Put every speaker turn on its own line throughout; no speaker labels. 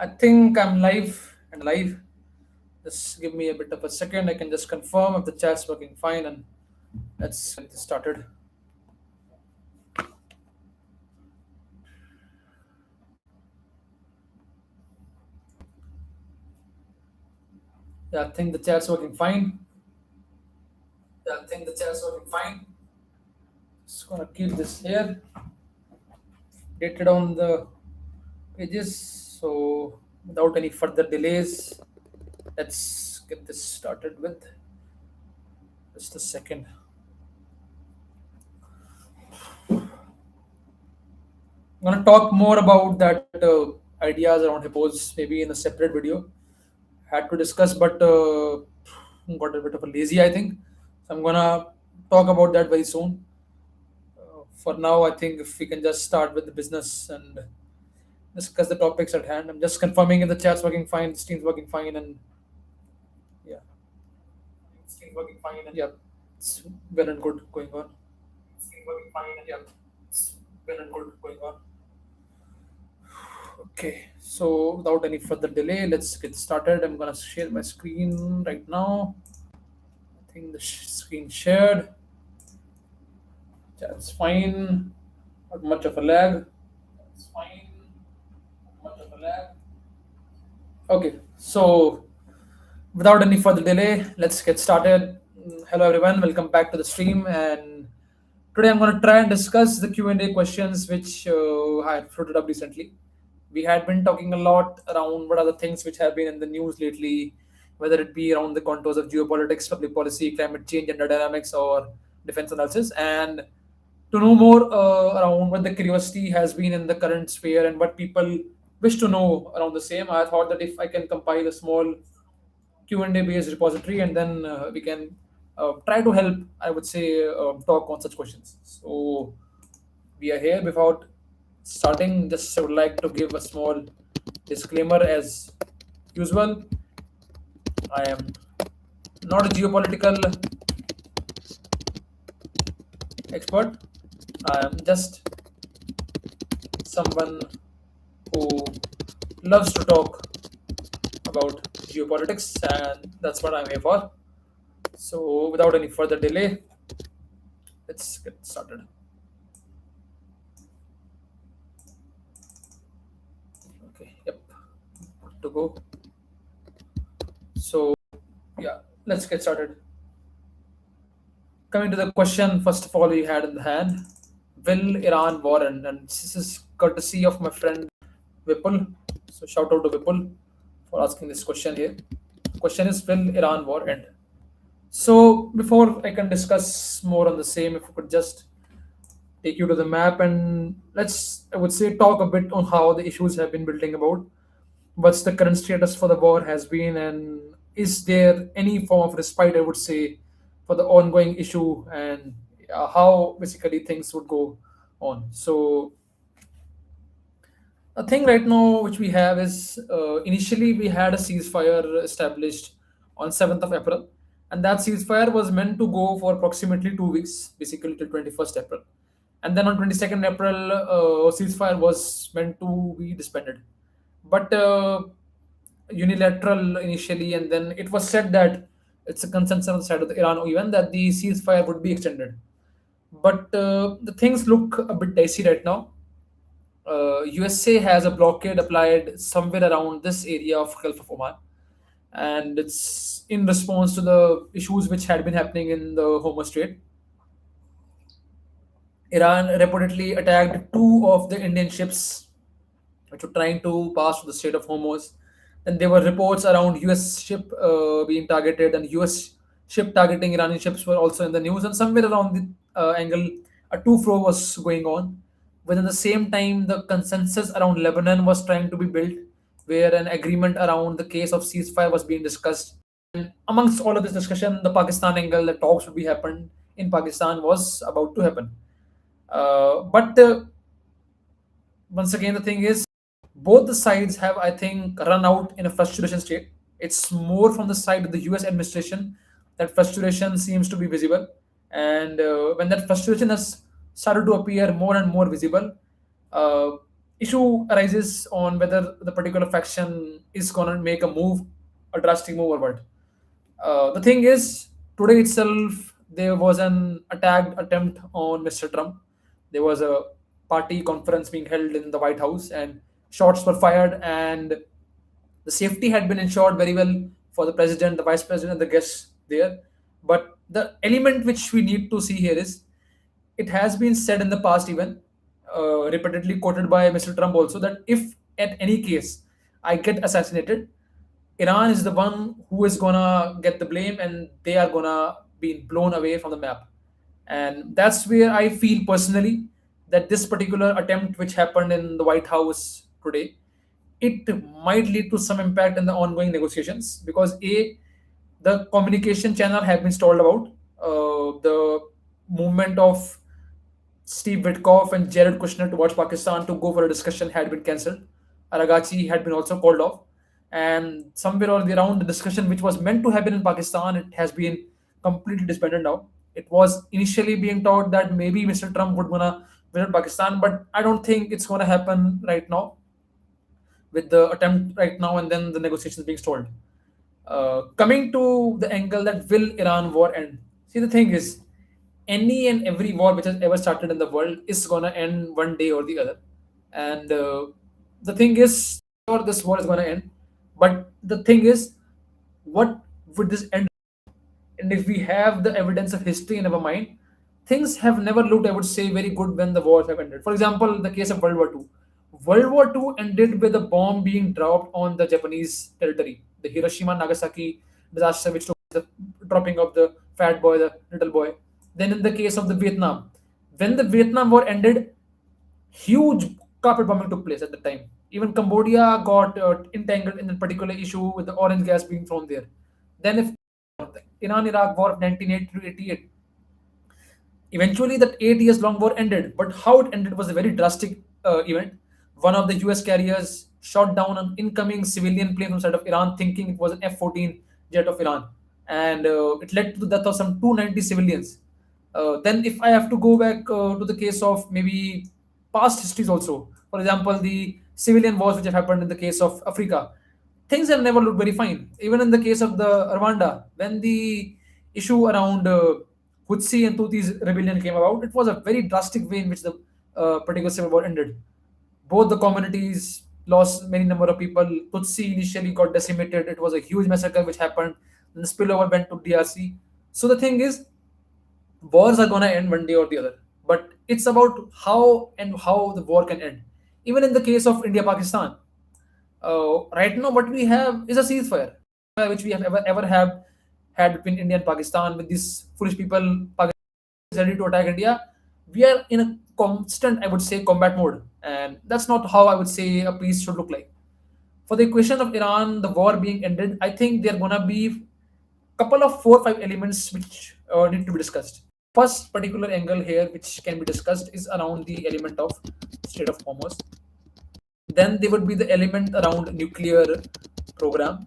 I think I'm live and live. Just give me a bit of a second. I can just confirm if the chat's working fine and let's get this started. Yeah, I think the chat's working fine. Yeah, I think the chat's working fine. Just gonna keep this here, dated on the pages. So without any further delays, let's get this started with just a second. I'm gonna talk more about that ideas around hippos maybe in a separate video. Had to discuss, but got a bit of a lazy, I think. So I'm gonna talk about that very soon. For now, I think if we can just start with the business and discuss the topics at hand. I'm just confirming if the chat's working fine, the stream's working fine, and yeah, stream's working fine, and yeah, it's well and good going on. Stream's working fine, and yeah, it's well and good going on. Okay, so without any further delay, let's get started. I'm gonna share my screen right now. I think the screen shared. That's fine. Not much of a lag. That's fine. Not much of a lag. Okay, so without any further delay, let's get started. Hello everyone, welcome back to the stream. And today I'm going to try and discuss the Q&A questions which I had floated up recently. We had been talking a lot around what are the things which have been in the news lately, whether it be around the contours of geopolitics, public policy, climate change, gender dynamics, or defense analysis. And to know more around what the curiosity has been in the current sphere and what people wish to know around the same, I thought that if I can compile a small Q&A based repository and then we can try to help, I would say, talk on such questions. So we are here. Without starting, just I would like to give a small disclaimer as usual. I am not a geopolitical expert. I am just someone who loves to talk about geopolitics, and that's what I'm here for. So, without any further delay, let's get started. Okay, yep, good to go. So, yeah, let's get started. Coming to the question, first of all, we had in the hand, will Iran war end? And this is courtesy of my friend Vipul. So, shout out to Vipul for asking this question here. The question is, will Iran war end? So, before I can discuss more on the same, if we could just take you to the map and let's, I would say, talk a bit on how the issues have been building about. What's the current status for the war has been, and is there any form of respite, I would say, for the ongoing issue, and how basically things would go on. So, a thing right now which we have is initially we had a ceasefire established on 7th of April, and that ceasefire was meant to go for approximately 2 weeks, basically till 21st April. And then on 22nd April, ceasefire was meant to be disbanded. But unilateral initially, and then it was said that it's a consensus on the side of the Iran even that the ceasefire would be extended. But the things look a bit dicey right now. USA has a blockade applied somewhere around this area of Gulf of Oman, and it's in response to the issues which had been happening in the Hormuz Strait. Iran reportedly attacked two of the Indian ships which were trying to pass through the Strait of Hormuz. Then there were reports around US ship being targeted, and US ship targeting Iranian ships were also in the news. And somewhere around the angle, a two-flow was going on. Within the same time, the consensus around Lebanon was trying to be built, where an agreement around the case of ceasefire was being discussed. And amongst all of this discussion, the Pakistan angle, the talks would be happened in Pakistan was about to happen. But once again, the thing is, both the sides have, I think, run out in a frustration state. It's more from the side of the US administration that frustration seems to be visible. And when that frustration has started to appear more and more visible, uh, issue arises on whether the particular faction is going to make a move, a drastic move or what. The thing is, today itself, there was an attack attempt on Mr. Trump. There was a party conference being held in the White House, and shots were fired, and the safety had been ensured very well for the president, the vice president, and the guests there. But the element which we need to see here is it has been said in the past, even repeatedly quoted by Mr. Trump also, that if at any case I get assassinated, Iran is the one who is gonna get the blame and they are gonna be blown away from the map. And that's where I feel personally that this particular attempt which happened in the White House today, it might lead to some impact in the ongoing negotiations because a the communication channel have been stalled about. The movement of Steve Witkoff and Jared Kushner towards Pakistan to go for a discussion had been cancelled. Aragachi had been also called off. And somewhere or around the discussion which was meant to happen in Pakistan, it has been completely disbanded now. It was initially being thought that maybe Mr. Trump would gonna visit Pakistan, but I don't think it's gonna happen right now with the attempt right now and then the negotiations being stalled. Coming to the angle that will Iran war end? See, the thing is, any and every war which has ever started in the world is gonna end one day or the other. And the thing is, sure, this war is gonna end. But the thing is, what would this end? And if we have the evidence of history in our mind, things have never looked, I would say, very good when the wars have ended. For example, the case of World War II. World War II ended with a bomb being dropped on the Japanese territory. The Hiroshima Nagasaki disaster, which took the dropping of the fat boy, the little boy. Then, in the case of the Vietnam, when the Vietnam War ended, huge carpet bombing took place at the time. Even Cambodia got entangled in a particular issue with the orange gas being thrown there. Then, if Iran-Iraq War of 1980 to 88, eventually that 8 years long war ended. But how it ended was a very drastic event. One of the US carriers shot down an incoming civilian plane from the side of Iran, thinking it was an F-14 jet of Iran, and it led to the death of some 290 civilians. Then, if I have to go back to the case of maybe past histories also, for example, the civilian wars which have happened in the case of Africa, things have never looked very fine. Even in the case of the Rwanda, when the issue around Hutsi and Tutsi's rebellion came about, it was a very drastic way in which the particular civil war ended. Both the communities lost many number of people. Tutsi initially got decimated. It was a huge massacre which happened. Then the spillover went to DRC. So the thing is, wars are gonna end one day or the other. But it's about how the war can end. Even in the case of India Pakistan, right now what we have is a ceasefire, which we have ever have had between India and Pakistan with these foolish people. Pakistan is ready to attack India. We are in a constant, I would say, combat mode, and that's not how I would say a peace should look like. For the question of Iran, the war being ended, I think there are gonna be couple of 4 or 5 elements which need to be discussed. First particular angle here which can be discussed is around the element of state of Hormuz. Then there would be the element around nuclear program.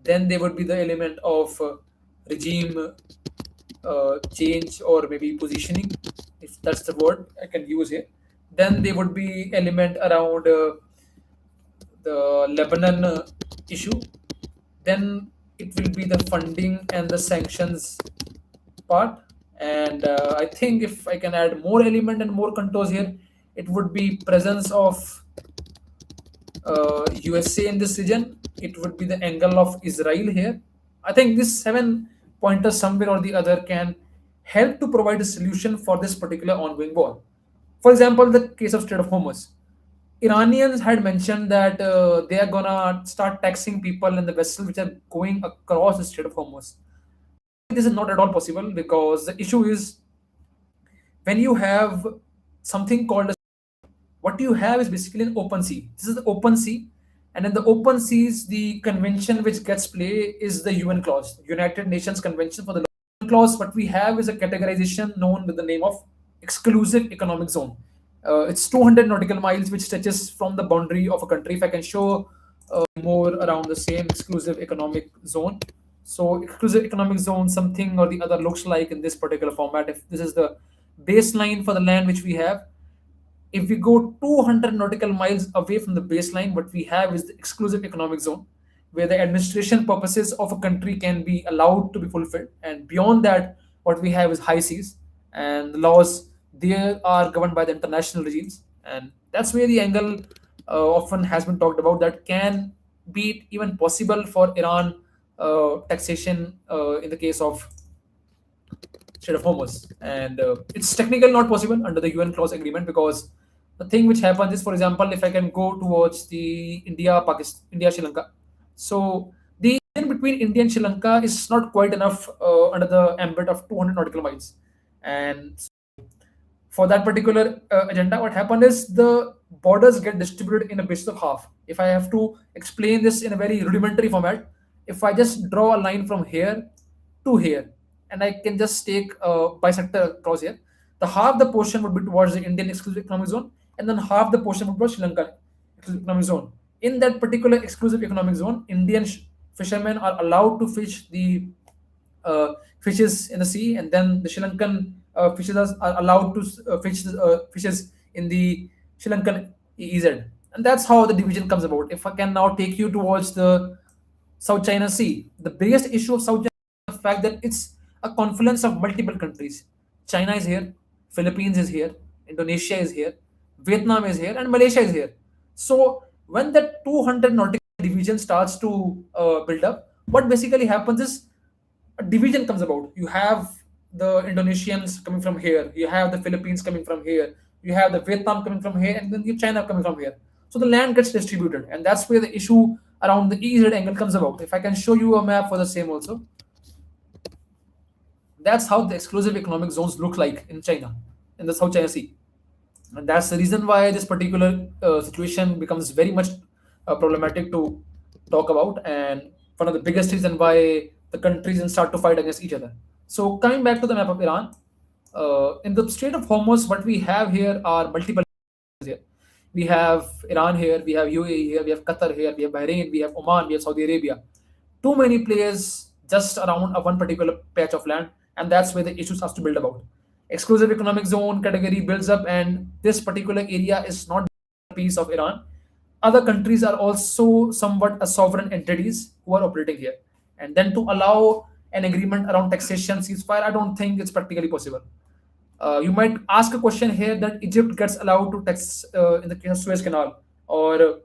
Then there would be the element of regime change or maybe positioning, if that's the word I can use here. Then there would be element around the Lebanon issue. Then it will be the funding and the sanctions part. And I think if I can add more element and more contours here, it would be presence of USA in this region. It would be the angle of Israel here. I think this 7 pointers somewhere or the other can help to provide a solution for this particular ongoing war. For example, the case of Strait of Hormuz. Iranians had mentioned that they are gonna start taxing people in the vessels which are going across the Strait of Hormuz. This is not at all possible because the issue is when you have something called a, what you have is basically an open sea. This is the open sea, and in the open seas, the convention which gets play is the UN clause, United Nations Convention for the clause. What we have is a categorization known with the name of exclusive economic zone. It's 200 nautical miles, which stretches from the boundary of a country. If I can show more around the same exclusive economic zone. So, exclusive economic zone, something or the other looks like in this particular format. If this is the baseline for the land which we have, If we go 200 nautical miles away from the baseline, what we have is the exclusive economic zone, where the administration purposes of a country can be allowed to be fulfilled. And beyond that, what we have is high seas, and the laws there are governed by the international regimes. And that's where the angle often has been talked about, that can be it even possible for Iran taxation in the case of Strait of Hormuz. And it's technically not possible under the UN clause agreement, because the thing which happens is, for example, if I can go towards the India, Pakistan, India, Sri Lanka. So the in between India and Sri Lanka is not quite enough under the ambit of 200 nautical miles. And for that particular agenda, what happened is the borders get distributed in a basis of half. If I have to explain this in a very rudimentary format, if I just draw a line from here to here, and I can just take a bisector across here, the half the portion would be towards the Indian exclusive economic zone, and then half the portion would be Sri Lankan exclusive economic zone. In that particular exclusive economic zone, Indian fishermen are allowed to fish the fishes in the sea, and then the Sri Lankan fishes are allowed to fish fishes in the Sri Lankan EEZ. And that's how the division comes about. If I can now take you towards the South China Sea, the biggest issue of South China is the fact that it's a confluence of multiple countries. China is here, Philippines is here, Indonesia is here, Vietnam is here, and Malaysia is here. So when that 200 nautical division starts to build up, what basically happens is a division comes about. You have the Indonesians coming from here, you have the Philippines coming from here, you have the Vietnam coming from here, and then you have China coming from here. So the land gets distributed, and that's where the issue around the EZ angle comes about. If I can show you a map for the same also, that's how the exclusive economic zones look like in China, in the South China Sea. And that's the reason why this particular situation becomes very much problematic to talk about, and one of the biggest reason why the countries then start to fight against each other. So coming back to the map of Iran, in the Strait of Hormuz, what we have here are multiple here. We have Iran here, we have UAE here, we have Qatar here, we have Bahrain, we have Oman, we have Saudi Arabia. Too many players just around a one particular patch of land, and that's where the issue starts to build about. Exclusive economic zone category builds up, and this particular area is not a piece of Iran. Other countries are also somewhat a sovereign entities who are operating here. And then to allow an agreement around taxation ceasefire, I don't think it's practically possible. You might ask a question here that Egypt gets allowed to tax in the case of Suez Canal, or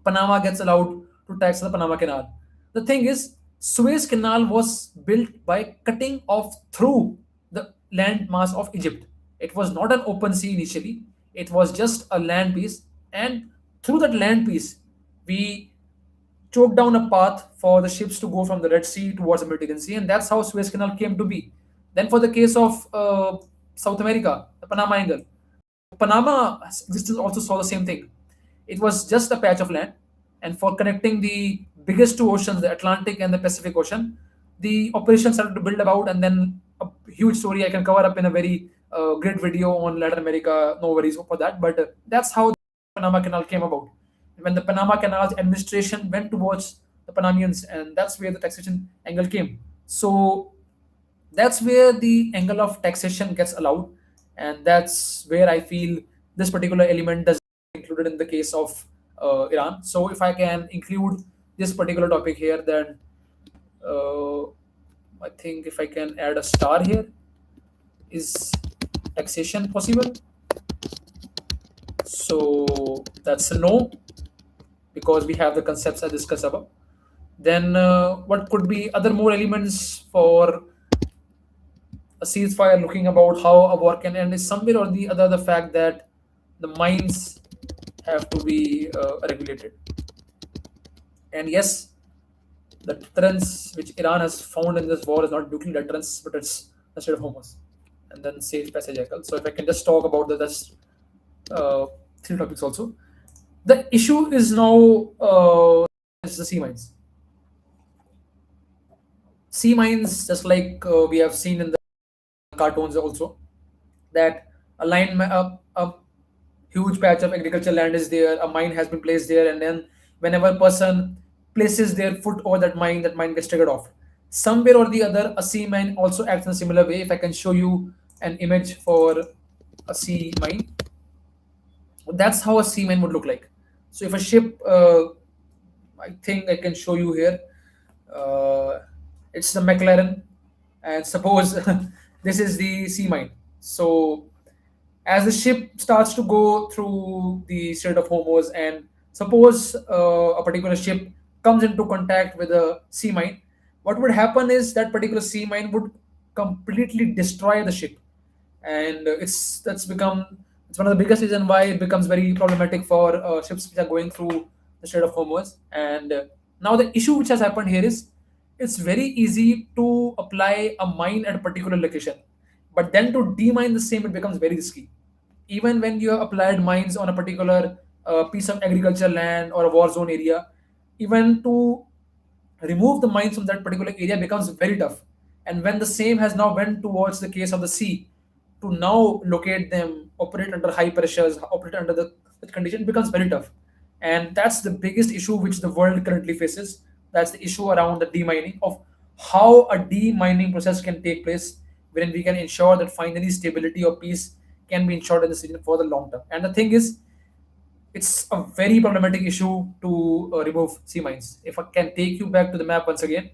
Panama gets allowed to tax the Panama Canal. The thing is, Suez Canal was built by cutting off through the land mass of Egypt. It was not an open sea initially, it was just a land piece, and through that land piece, we choked down a path for the ships to go from the Red Sea towards the Mediterranean Sea, and that's how Suez Canal came to be. Then, for the case of South America, the Panama Angle, Panama's existence also saw the same thing. It was just a patch of land, and for connecting the biggest two oceans, the Atlantic and the Pacific Ocean, the operation started to build about, and then a huge story I can cover up in a very great video on Latin America. No worries for that, but that's how the Panama Canal came about. When the Panama Canal's administration went towards the Panamanians, and that's where the taxation angle came. So that's where the angle of taxation gets allowed, and that's where I feel this particular element does included in the case of Iran. So if I can include this particular topic here, then uh, I think if I can add a star here, is taxation possible? So that's a no, because we have the concepts I discussed above. Then what could be other more elements for a ceasefire, looking about how a war can end, is somewhere or the other the fact that the mines have to be regulated. And yes, the deterrence which Iran has found in this war is not nuclear deterrence, but it's the Strait of Hormuz, and then safe passage cycle. So if I can just talk about the uh, three topics also. The issue is now is the sea mines. Sea mines, just like we have seen in the cartoons also, that a huge patch of agricultural land is there, a mine has been placed there, and then whenever a person places their foot over that mine gets triggered off. Somewhere or the other, a sea mine also acts in a similar way. If I can show you an image for a sea mine, That's how a seaman would look like. So if a ship, I think I can show you here. Uh, it's the McLaren, and suppose this is the sea mine. So as the ship starts to go through the Strait of Hormuz, and suppose a particular ship comes into contact with a sea mine, what would happen is that particular sea mine would completely destroy the ship, and it's one of the biggest reason why it becomes very problematic for ships which are going through the Strait of Hormuz. And now the issue which has happened here is it's very easy to apply a mine at a particular location, but then to demine the same it becomes very risky. Even when you have applied mines on a particular piece of agricultural land or a war zone area, even to remove the mines from that particular area becomes very tough. And when the same has now went towards the case of the sea, to now locate them, operate under high pressures, operate under the condition becomes very tough. And that's the biggest issue which the world currently faces. That's the issue around the demining, of how a demining process can take place, wherein we can ensure that finally stability or peace can be ensured in the region for the long term. And the thing is, it's a very problematic issue to remove sea mines. If I can take you back to the map once again,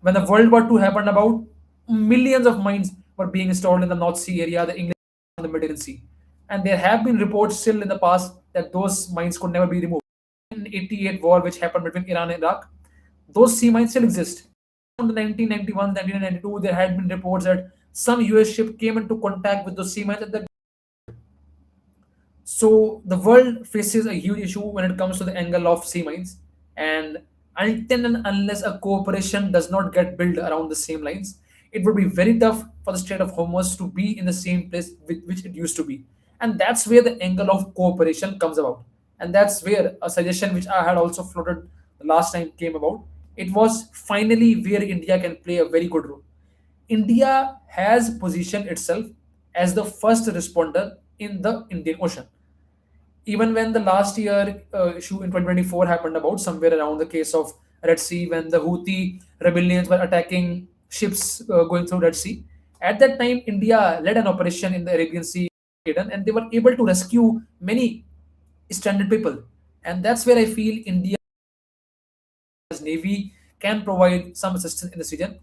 when the World War II happened, about millions of mines were being installed in the North Sea area, the English and the Mediterranean Sea. And there have been reports still in the past that those mines could never be removed. In 88 war which happened between Iran and Iraq, those sea mines still exist. In the 1991, 1992, there had been reports that some US ship came into contact with those sea mines at the. So the world faces a huge issue when it comes to the angle of sea mines, and until and unless a cooperation does not get built around the same lines, it would be very tough for the Strait of Hormuz to be in the same place with which it used to be. And that's where the angle of cooperation comes about. And that's where a suggestion which I had also floated the last time came about. It was finally where India can play a very good role. India has positioned itself as the first responder in the Indian Ocean. Even when the last year issue in 2024 happened about somewhere around the case of Red Sea, when the Houthi rebellions were attacking ships going through Red Sea, at that time India led an operation in the Arabian Sea, and they were able to rescue many stranded people. And that's where I feel India as Navy can provide some assistance in this region.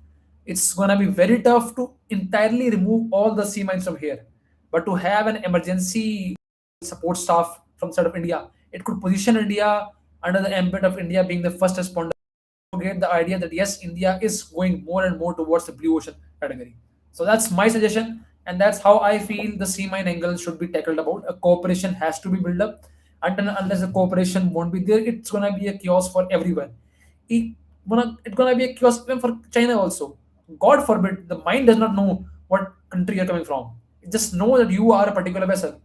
It's gonna be very tough to entirely remove all the sea mines from here, but to have an emergency support staff from the side of India, it could position India under the ambit of India being the first responder. Get the idea that yes, India is going more and more towards the blue ocean category. So that's my suggestion, and that's how I feel the sea mine angle should be tackled about. A cooperation has to be built up. Until and unless the cooperation won't be there, it's gonna be a chaos for everyone. It's gonna be a chaos even for China also. God forbid, the mine does not know what country you're coming from. It just know that you are a particular vessel.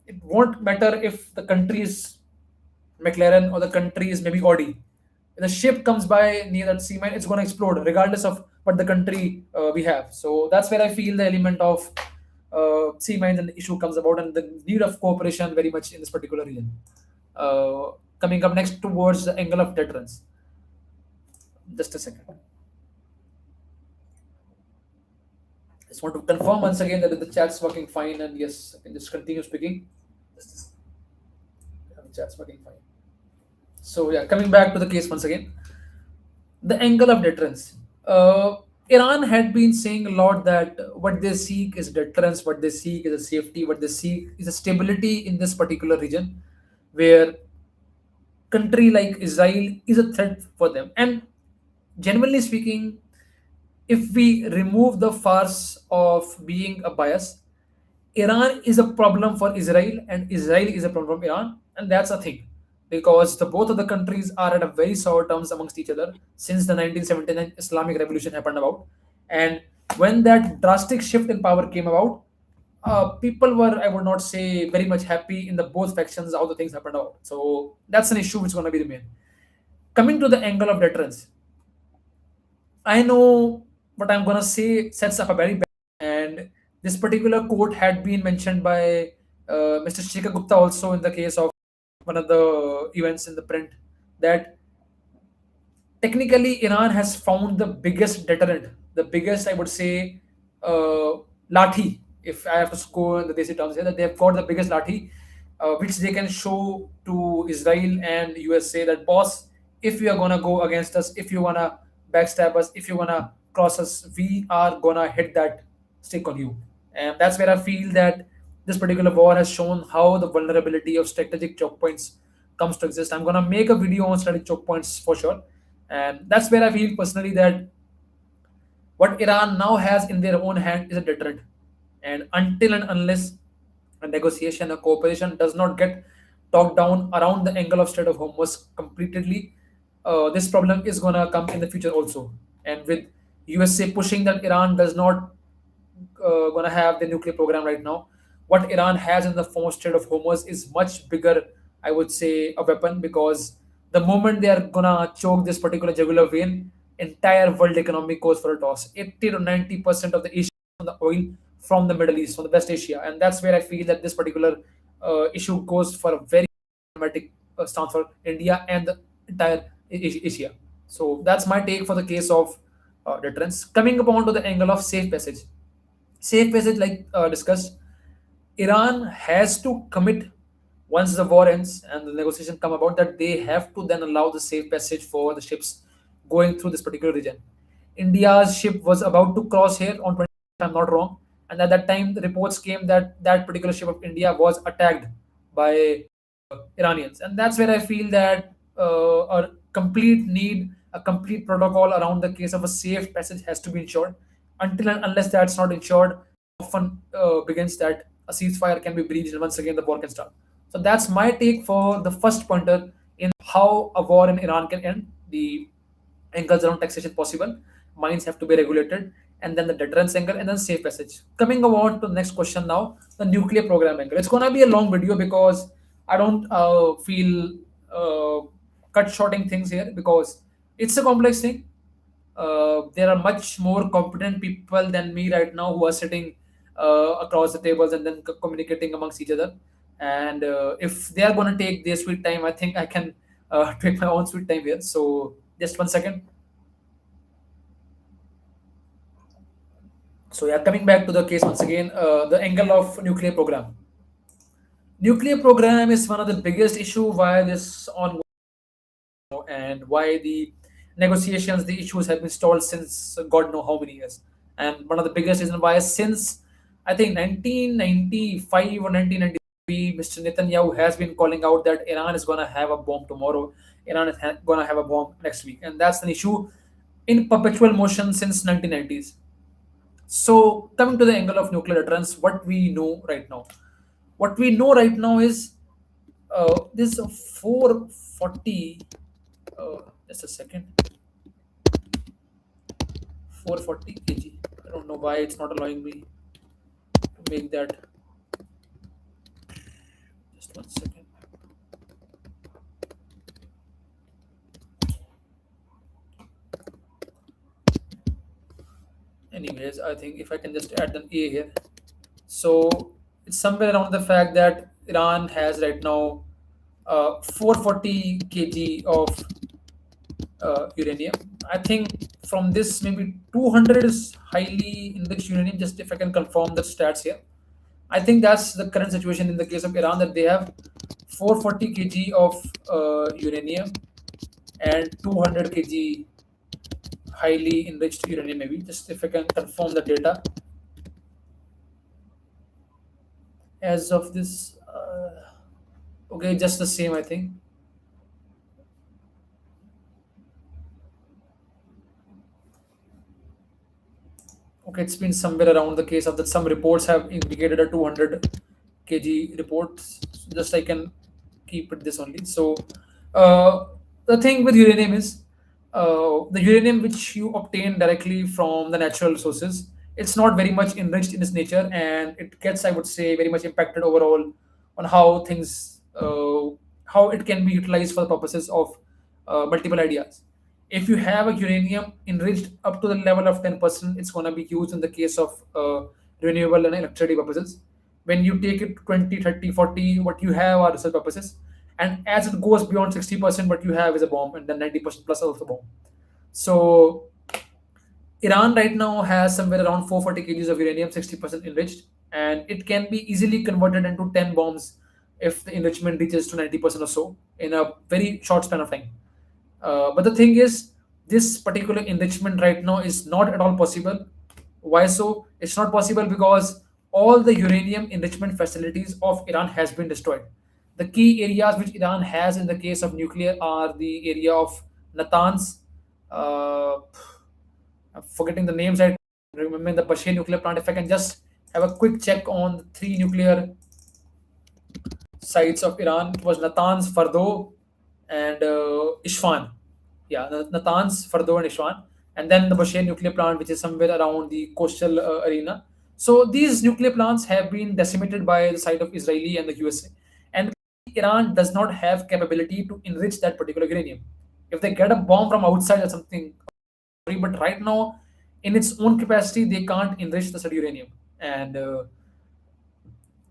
It won't matter if the country is McLaren or the country is maybe Audi. If the ship comes by near that sea mine, it's going to explode, regardless of what the country we have. So that's where I feel the element of sea mines and the issue comes about, and the need of cooperation very much in this particular region. Coming up next towards the angle of deterrence. Just a second. Just want to confirm once again that the chat's working fine, and yes, I can just continue speaking. Just a second. The chat's working fine. So yeah, coming back to the case once again, the angle of deterrence. Iran had been saying a lot that what they seek is deterrence, what they seek is a safety, what they seek is a stability in this particular region, where country like Israel is a threat for them. And generally speaking, if we remove the farce of being a bias, Iran is a problem for Israel, and Israel is a problem for Iran, and that's a thing because the both of the countries are at a very sour terms amongst each other since the 1979 Islamic Revolution happened about, and when that drastic shift in power came about, people were, I would not say, very much happy in the both factions how the things happened out. So that's an issue which is going to be remain. Coming to the angle of deterrence, I know what I'm gonna say sets up a very bad, and this particular quote had been mentioned by Mr. Shekhar Gupta also in the case of one of the events in the print, that technically Iran has found the biggest deterrent, the biggest, I would say, lathi. If I have to go in the desi terms here, that they have got the biggest lathi, which they can show to Israel and USA that boss, if you are gonna go against us, if you wanna backstab us, if you wanna cross us, we are gonna hit that stick on you. And that's where I feel that this particular war has shown how the vulnerability of strategic choke points comes to exist. I'm gonna make a video on strategic choke points for sure, and that's where I feel personally that what Iran now has in their own hand is a deterrent. And until and unless a negotiation, a cooperation does not get talked down around the angle of Strait of Hormuz completely, this problem is going to come in the future also. And with USA pushing that Iran does not going to have the nuclear program right now. What Iran has in the former Strait of Hormuz is much bigger, I would say, a weapon because the moment they are going to choke this particular jugular vein, entire world economy goes for a toss. 80 to 90% of the Asia from the oil from the Middle East, from the West Asia. And that's where I feel that this particular issue goes for a very dramatic stance for India and the entire Asia. So that's my take for the case of deterrence. Coming upon to the angle of safe passage. Safe passage, like discussed, Iran has to commit once the war ends and the negotiation come about that they have to then allow the safe passage for the ships going through this particular region. India's ship was about to cross here on 20, if I'm not wrong, and at that time the reports came that that particular ship of India was attacked by Iranians, and that's where I feel that a complete need, a complete protocol around the case of a safe passage has to be ensured. Until and unless that's not ensured, often begins that a ceasefire can be breached and once again the war can start. So that's my take for the first pointer in how a war in Iran can end. The angles around taxation possible, mines have to be regulated, and then the deterrence angle, and then safe passage. Coming on to the next question now, the nuclear program angle. It's gonna be a long video because I don't feel cut shorting things here because it's a complex thing. There are much more competent people than me right now who are sitting across the tables and then communicating amongst each other. And if they are going to take their sweet time, I think I can take my own sweet time here. So just 1 second. So yeah, coming back to the case once again, the angle of nuclear program. Nuclear program is one of the biggest issue why this on and why the negotiations, the issues have been stalled since God know how many years. And one of the biggest reason why since I think 1995 or 1993, Mr. Netanyahu has been calling out that Iran is going to have a bomb tomorrow. Iran is going to have a bomb next week, and that's an issue in perpetual motion since 1990s. So coming to the angle of nuclear deterrence, what we know right now, what we know right now is this 440. Just a second. 440 kg. I don't know why it's not allowing me to make that. Just 1 second. Anyways, I think if I can just add an A here. So it's somewhere around the fact that Iran has right now 440 kg of uranium. I think from this maybe 200 is highly enriched uranium. Just if I can confirm the stats here, I think that's the current situation in the case of Iran that they have 440 kg of uranium and 200 kg highly enriched uranium. Maybe just if I can confirm the data as of this. Okay, just the same I think. Okay, it's been somewhere around the case of that. Some reports have indicated a 200 kg reports. So just I can keep it this only. So the thing with uranium is the uranium which you obtain directly from the natural sources. It's not very much enriched in its nature, and it gets, I would say, very much impacted overall on how things, how it can be utilized for the purposes of multiple ideas. If you have a uranium enriched up to the level of 10%, it's going to be used in the case of renewable and electricity purposes. When you take it 20, 30, 40, what you have are research purposes. And as it goes beyond 60%, what you have is a bomb, and then 90% plus of the bomb. So Iran right now has somewhere around 440 kgs of uranium, 60% enriched, and it can be easily converted into 10 bombs if the enrichment reaches to 90% or so in a very short span of time. But the thing is, this particular enrichment right now is not at all possible. Why so? It's not possible because all the uranium enrichment facilities of Iran has been destroyed. The key areas which Iran has in the case of nuclear are the area of Natanz. I'm forgetting the names. I remember the Bashe nuclear plant. If I can just have a quick check on the three nuclear sites of Iran, it was Natanz, Fardo, and Isfahan. Yeah, Natanz, Fardo, and Isfahan. And then the Bashe nuclear plant, which is somewhere around the coastal arena. So these nuclear plants have been decimated by the side of Israeli and the USA. And Iran does not have capability to enrich that particular uranium. If they get a bomb from outside or something, but right now, in its own capacity, they can't enrich the said uranium. And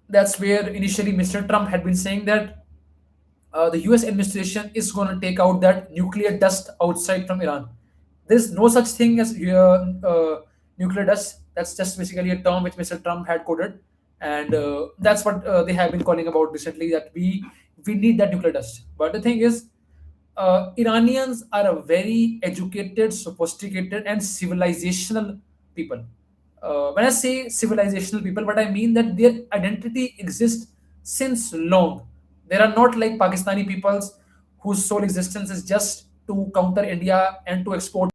that's where initially Mr. Trump had been saying that the US administration is going to take out that nuclear dust outside from Iran. There's no such thing as nuclear dust. That's just basically a term which Mr. Trump had quoted, and that's what they have been calling about recently. That we need that nuclear dust. But the thing is, Iranians are a very educated, sophisticated, and civilizational people. When I say civilizational people, what I mean that their identity exists since long. They are not like Pakistani peoples whose sole existence is just to counter India and to export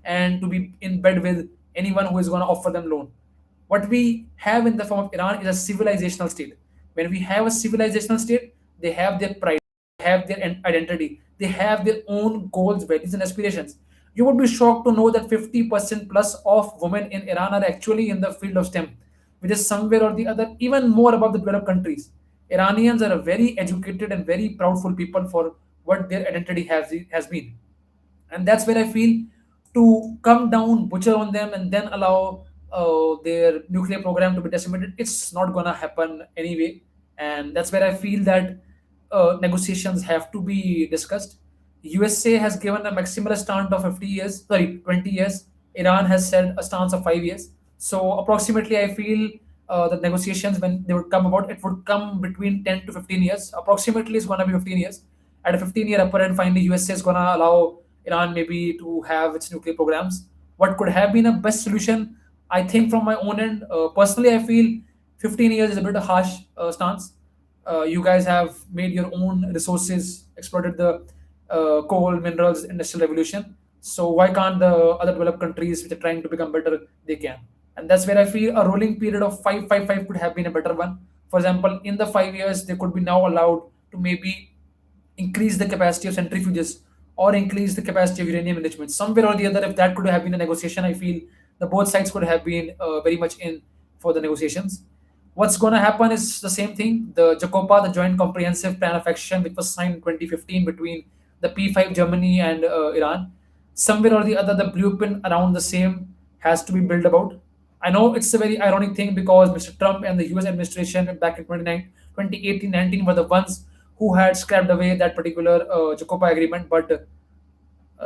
and to be in bed with anyone who is going to offer them loan. What we have in the form of Iran is a civilizational state. When we have a civilizational state, they have their pride, they have their identity, they have their own goals, values, and aspirations. You would be shocked to know that 50% plus of women in Iran are actually in the field of STEM, which is somewhere or the other even more above the developed countries. Iranians are a very educated and very proudful people for what their identity has been, and that's where I feel to come down, butcher on them, and then allow their nuclear program to be decimated. It's not gonna happen anyway, and that's where I feel that negotiations have to be discussed. USA has given a maximal stance of 50 years, sorry, 20 years. Iran has said a stance of 5 years. So approximately, I feel the negotiations when they would come about, it would come between 10 to 15 years. Approximately, it's gonna be 15 years. At a 15-year upper end, finally, USA is gonna allow Iran maybe to have its nuclear programs. What could have been a best solution? I think from my own end, personally, I feel 15 years is a bit of harsh stance. You guys have made your own resources, exploited the coal, minerals, industrial revolution. So why can't the other developed countries which are trying to become better, they can? And that's where I feel a rolling period of 555 could have been a better one. For example, in the 5 years, they could be now allowed to maybe increase the capacity of centrifuges or increase the capacity of uranium enrichment. Somewhere or the other, if that could have been a negotiation, I feel the both sides could have been very much in for the negotiations. What's going to happen is the same thing. The JACOPA, the Joint Comprehensive Plan of Action, which was signed in 2015 between the P5 Germany and Iran, somewhere or the other, the blueprint around the same has to be built about. I know it's a very ironic thing because Mr. Trump and the US administration back in 2018-19 were the ones who had scrapped away that particular JACOPA agreement. But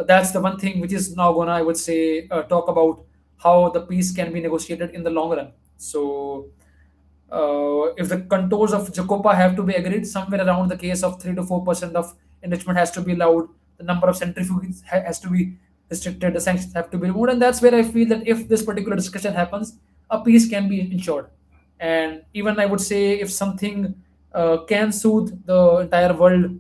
that's the one thing which is now gonna, I would say, talk about how the peace can be negotiated in the long run. So if the contours of Jacopa have to be agreed, somewhere around the case of 3 to 4% of enrichment has to be allowed, the number of centrifuges has to be restricted, the sanctions have to be removed, and that's where I feel that if this particular discussion happens, a peace can be ensured. And even I would say, if something can soothe the entire world,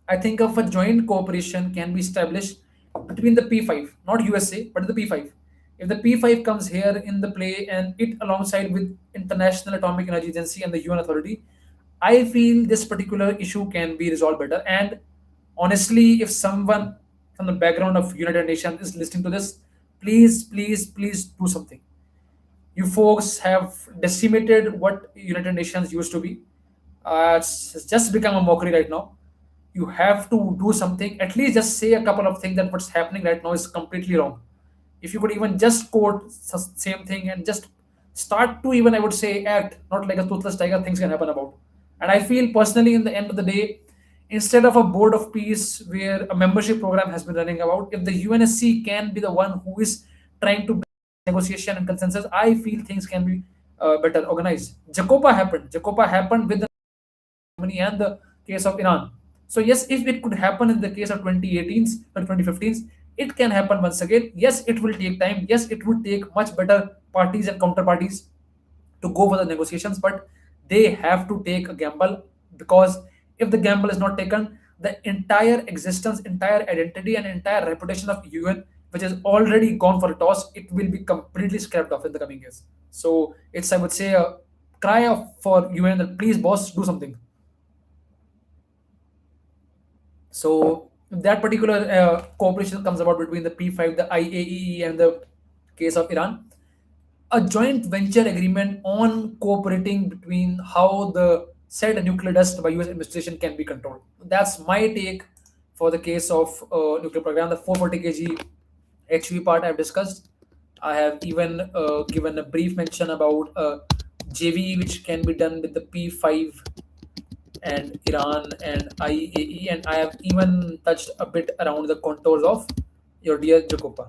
I think of a joint cooperation can be established between the P5, not USA, but the P5. If the P5 comes here in the play and it alongside with International Atomic Energy Agency and the UN Authority, I feel this particular issue can be resolved better. And honestly, if someone from the background of United Nations is listening to this, please, please, please do something. You folks have decimated what United Nations used to be. It's just become a mockery right now. You have to do something. At least just say a couple of things that what's happening right now is completely wrong. If you could even just quote same thing and just start to even, I would say, act not like a toothless tiger, things can happen about. And I feel personally, in the end of the day, instead of a board of peace where a membership program has been running about, if the UNSC can be the one who is trying to negotiation and consensus, I feel things can be better organized. Jacopa happened with the Germany and the case of Iran. So yes, if it could happen in the case of 2018s or 2015s, it can happen once again. Yes, it will take time. Yes, it would take much better parties and counterparties to go for the negotiations, but they have to take a gamble, because if the gamble is not taken, the entire existence, entire identity, and entire reputation of UN, which has already gone for a toss, it will be completely scrapped off in the coming years. So it's, I would say, a cry of for UN that please, boss, do something. So that particular cooperation comes about between the P5, the IAEE, and the case of Iran. A joint venture agreement on cooperating between how the said nuclear dust by US administration can be controlled. That's my take for the case of nuclear program. The 440 kg HV part I've discussed. I have even given a brief mention about JV which can be done with the P5 and Iran and IAE, and I have even touched a bit around the contours of your dear Jacopa.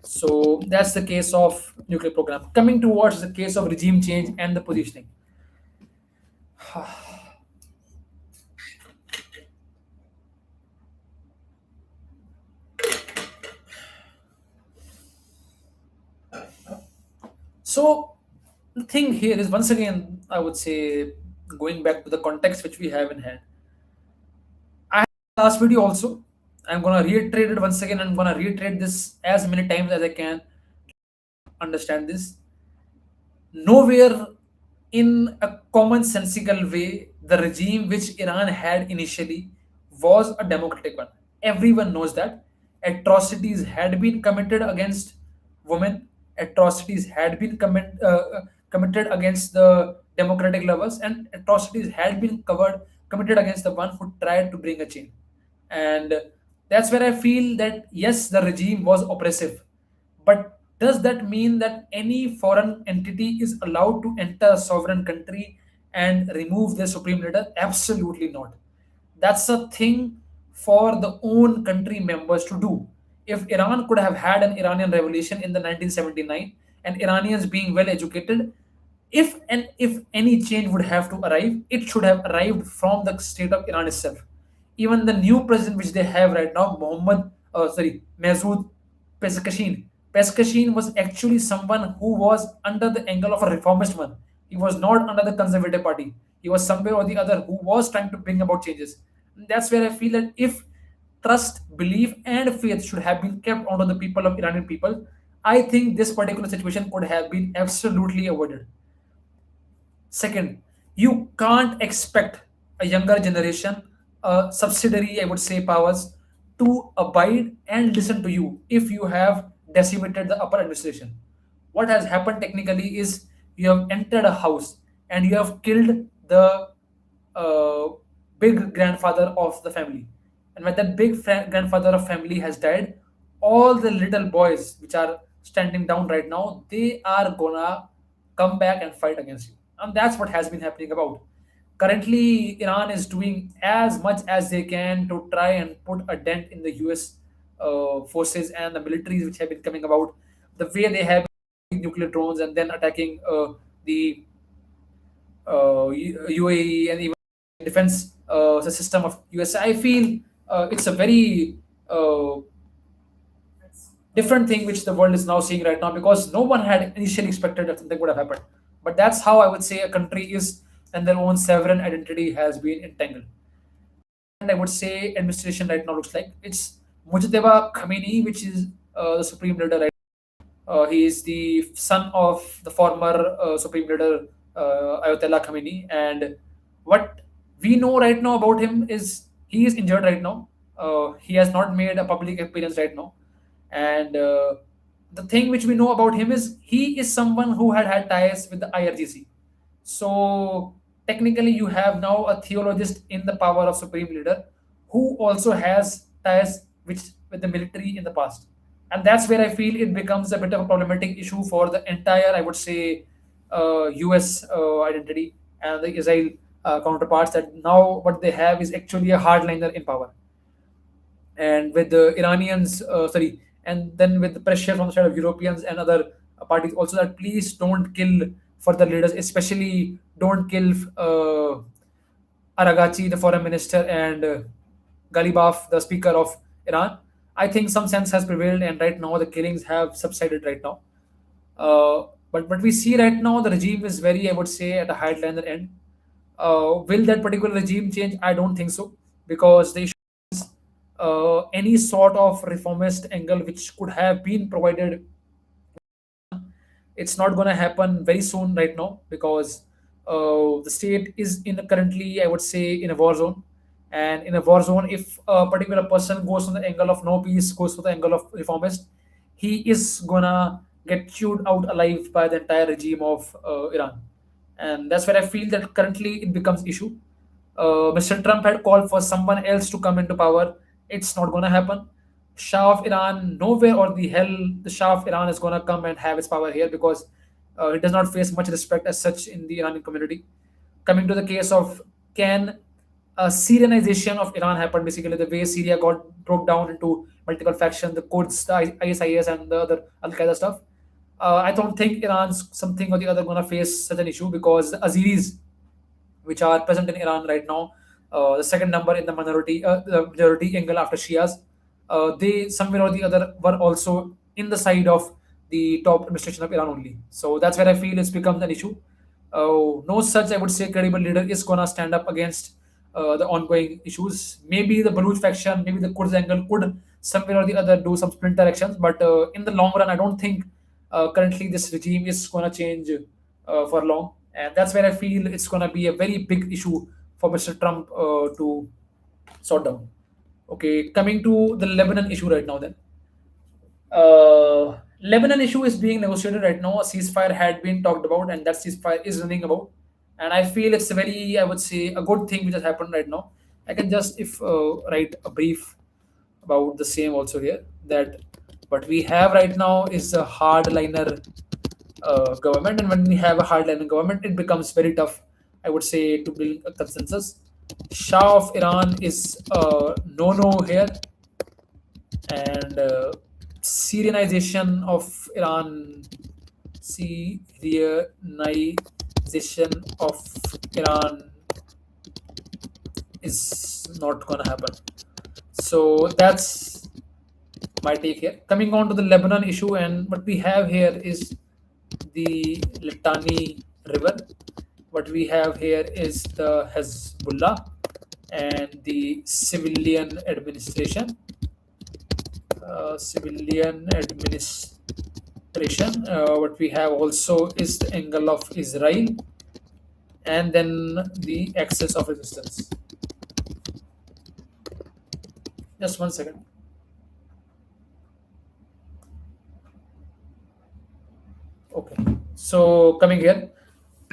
So that's the case of nuclear program. Coming towards the case of regime change and the positioning. So the thing here is, once again, I would say, going back to the context which we have in hand. I have last video also. I'm gonna reiterate it once again. I'm gonna reiterate this as many times as I can understand this. Nowhere in a commonsensical way, the regime which Iran had initially was a democratic one. Everyone knows that. Atrocities had been committed against women, atrocities had been committed against the democratic lovers, and atrocities had been committed against the one who tried to bring a change. And that's where I feel that yes, the regime was oppressive, but does that mean that any foreign entity is allowed to enter a sovereign country and remove their supreme leader? Absolutely not. That's a thing for the own country members to do. If Iran could have had an Iranian revolution in the 1979, and Iranians being well educated, if any change would have to arrive, it should have arrived from the state of Iran itself. Even the new president which they have right now, Masoud Pezeshkian. Pezeshkian was actually someone who was under the angle of a reformist one. He was not under the conservative party. He was somewhere or the other who was trying to bring about changes. And that's where I feel that if trust, belief, and faith should have been kept onto the people of Iranian people, I think this particular situation could have been absolutely avoided. Second, you can't expect a younger generation, subsidiary, I would say, powers to abide and listen to you if you have decimated the upper administration. What has happened technically is you have entered a house and you have killed the uh, big grandfather of the family. And when that big grandfather of family has died, all the little boys which are standing down right now, they are gonna come back and fight against you. And that's what has been happening about. Currently, Iran is doing as much as they can to try and put a dent in the US forces and the militaries which have been coming about. The way they have nuclear drones and then attacking the UAE and even defense system of US. I feel it's a very different thing which the world is now seeing right now, because no one had initially expected that something would have happened. But that's how I would say a country is, and their own sovereign identity has been entangled. And I would say administration right now looks like it's Mujtaba Khamenei, which is the supreme leader. Right, he is the son of the former supreme leader Ayatollah Khamenei, and what we know right now about him is he is injured right now. He has not made a public appearance right now, and the thing which we know about him is he is someone who had ties with the IRGC. So technically, you have now a theologist in the power of supreme leader who also has ties with the military in the past, and that's where I feel it becomes a bit of a problematic issue for the entire, I would say, U.S. Identity and the Israel counterparts. That now what they have is actually a hardliner in power, and with the Iranians, and then with the pressure from the side of Europeans and other parties also, that please don't kill further leaders, especially don't kill Aragachi, the foreign minister, and Galibaf, the speaker of Iran, I think some sense has prevailed, and right now the killings have subsided right now. But what we see right now, the regime is very, I would say, at a hardliner end. Will that particular regime change? I don't think so, because the issue is any sort of reformist angle which could have been provided, it's not going to happen very soon right now, because the state is in currently, I would say, in a war zone. And in a war zone, if a particular person goes on the angle of no peace, goes to the angle of reformist, he is gonna get chewed out alive by the entire regime of Iran. And that's where I feel that currently it becomes issue. Mr. Trump had called for someone else to come into power. It's not going to happen. Shah of Iran, nowhere or the hell the Shah of Iran is going to come and have its power here, because it does not face much respect as such in the Iranian community. Coming to the case of, can a Syrianization of Iran happen? Basically, the way Syria got broke down into multiple factions, the Kurds, the ISIS, and the other Al Qaeda stuff. I don't think Iran's something or the other going to face such an issue, because the Azeris, which are present in Iran right now, the second number in the majority angle after Shias, they somewhere or the other were also in the side of the top administration of Iran only. So that's where I feel it's become an issue. No such, I would say, credible leader is gonna stand up against the ongoing issues. Maybe the Baluch faction, maybe the Kurds angle could somewhere or the other do some splinter actions, but in the long run, I don't think currently this regime is gonna change for long. And that's where I feel it's gonna be a very big issue for Mr. Trump to sort down. Okay, coming to the Lebanon issue right now, then. Lebanon issue is being negotiated right now. A ceasefire had been talked about, and that ceasefire is running about. And I feel it's a very, I would say, a good thing which has happened right now. I can just, if write a brief about the same also here, that what we have right now is a hardliner government, and when we have a hardliner government, it becomes very tough, I would say, to build a consensus. Shah of Iran is no here, and Syrianization of Iran, Syrianization of Iran is not gonna happen. So that's my take here. Coming on to the Lebanon issue, and what we have here is the Litani River. What we have here is the Hezbollah and the civilian administration. What we have also is the angle of Israel, and then the axis of resistance. Just 1 second. Okay, so coming here.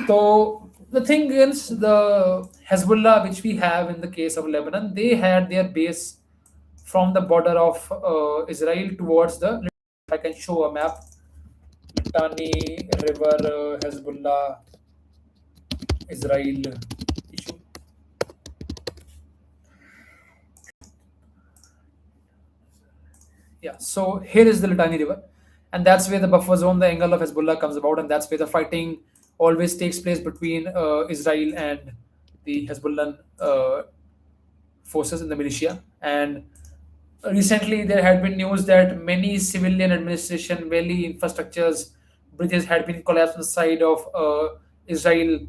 So the thing is, the Hezbollah, which we have in the case of Lebanon, they had their base from the border of Israel towards the. If I can show a map, Litani River, Hezbollah, Israel issue. Yeah, so here is the Litani River, and that's where the buffer zone, the angle of Hezbollah comes about, and that's where the fighting always takes place between Israel and the Hezbollah forces in the militia. And recently, there had been news that many civilian administration, valley infrastructures, bridges had been collapsed on the side of Israel,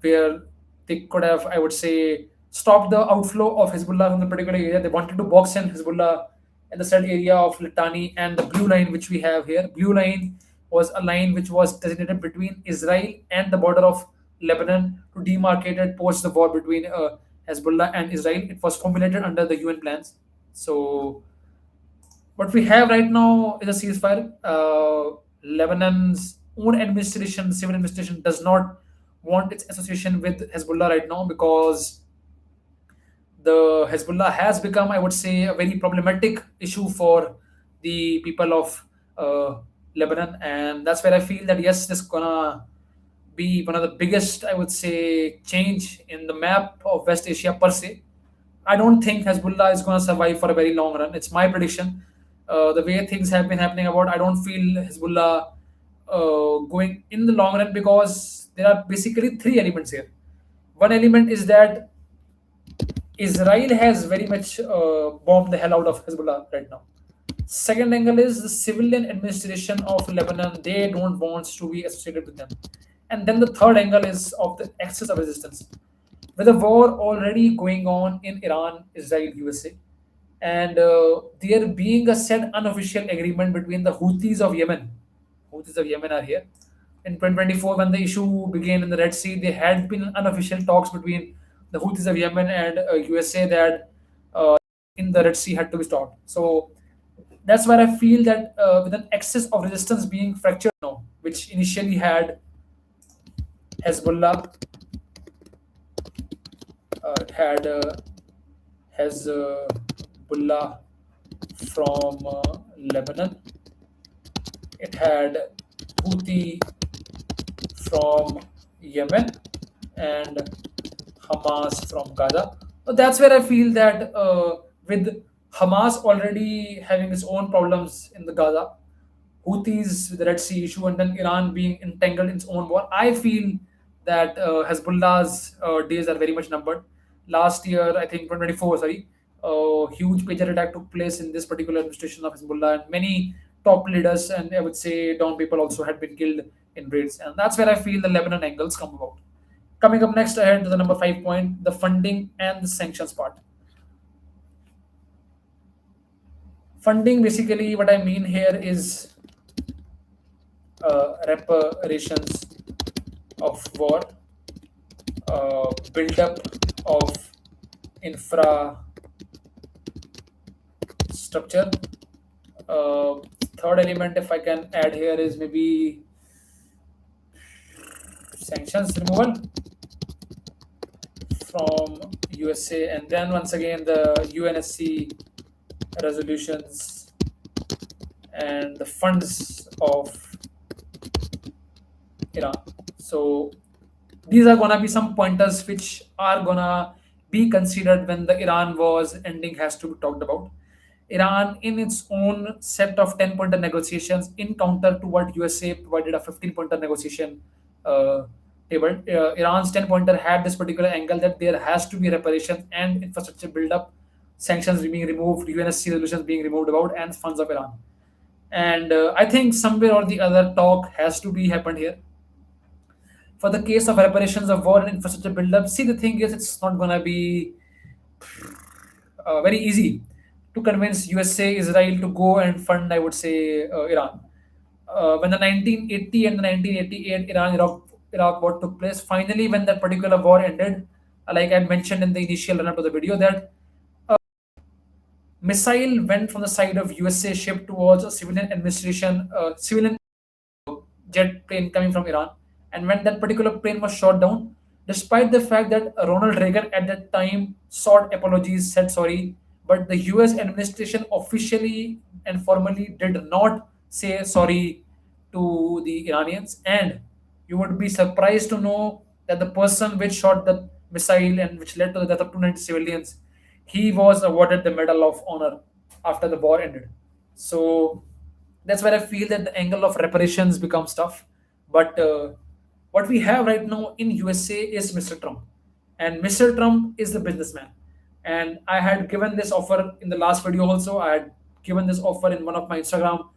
where they could have, I would say, stopped the outflow of Hezbollah from the particular area. They wanted to box in Hezbollah in the said area of Litani, and the blue line which we have here. Blue line was a line which was designated between Israel and the border of Lebanon to demarcate it post the war between Hezbollah and Israel. It was formulated under the UN plans. So what we have right now is a ceasefire. Lebanon's own administration, civil administration, does not want its association with Hezbollah right now, because the Hezbollah has become, I would say, a very problematic issue for the people of Lebanon, and that's where I feel that yes, this gonna be one of the biggest, I would say, change in the map of West Asia per se. I don't think Hezbollah is going to survive for a very long run. It's my prediction. The way things have been happening about, I don't feel Hezbollah going in the long run, because there are basically three elements here. One element is that Israel has very much bombed the hell out of Hezbollah right now. Second angle is the civilian administration of Lebanon. They don't want to be associated with them. And then the third angle is of the excess of resistance. With a war already going on in Iran, Israel, USA, and there being a said unofficial agreement between the Houthis of Yemen. Houthis of Yemen are here. In 2024, when the issue began in the Red Sea, there had been unofficial talks between the Houthis of Yemen and USA that uh, in the Red Sea had to be stopped. So that's where I feel that with an excess of resistance being fractured now, which initially had Hezbollah, had Hezbollah from Lebanon, it had Houthi from Yemen, and Hamas from Gaza. So that's where I feel that with Hamas already having its own problems in the Gaza, Houthis with the Red Sea issue, and then Iran being entangled in its own war, I feel that Hezbollah's days are very much numbered. Last year, I think 2024, sorry, a huge pager attack took place in this particular administration of Hezbollah, and many top leaders and I would say down people also had been killed in raids. And that's where I feel the Lebanon angles come about. Coming up next ahead to the number 5 point, the funding and the sanctions part. Funding, basically, what I mean here is reparations of war, build up of infrastructure. Uh, Third element, if I can add here, is maybe sanctions removal from USA, and then once again the UNSC resolutions and the funds of Iran. So these are gonna be some pointers which are gonna be considered when the Iran wars ending has to be talked about. Iran, in its own set of 10-pointer negotiations, in counter to what USA provided a 15-pointer negotiation table, Iran's 10-pointer had this particular angle that there has to be reparations and infrastructure build-up, sanctions being removed, UNSC resolutions being removed about, and funds of Iran. And I think somewhere or the other talk has to be happened here for the case of reparations of war and infrastructure buildup. See, the thing is, it's not going to be very easy to convince USA, Israel to go and fund, I would say, Iran. When the 1980 and the 1988 Iraq war took place, finally, when that particular war ended, like I mentioned in the initial run up of the video, that missile went from the side of USA ship towards a civilian administration, civilian jet plane coming from Iran. And when that particular plane was shot down, despite the fact that Ronald Reagan at that time sought apologies, said sorry, but the US administration officially and formally did not say sorry to the Iranians. And you would be surprised to know that the person which shot the missile and which led to the death of 290 civilians, he was awarded the Medal of Honor after the war ended. So that's where I feel that the angle of reparations becomes tough. But what we have right now in USA is Mr. Trump, and Mr. Trump is the businessman. And I had given this offer in the last video also. I had given this offer in one of my Instagram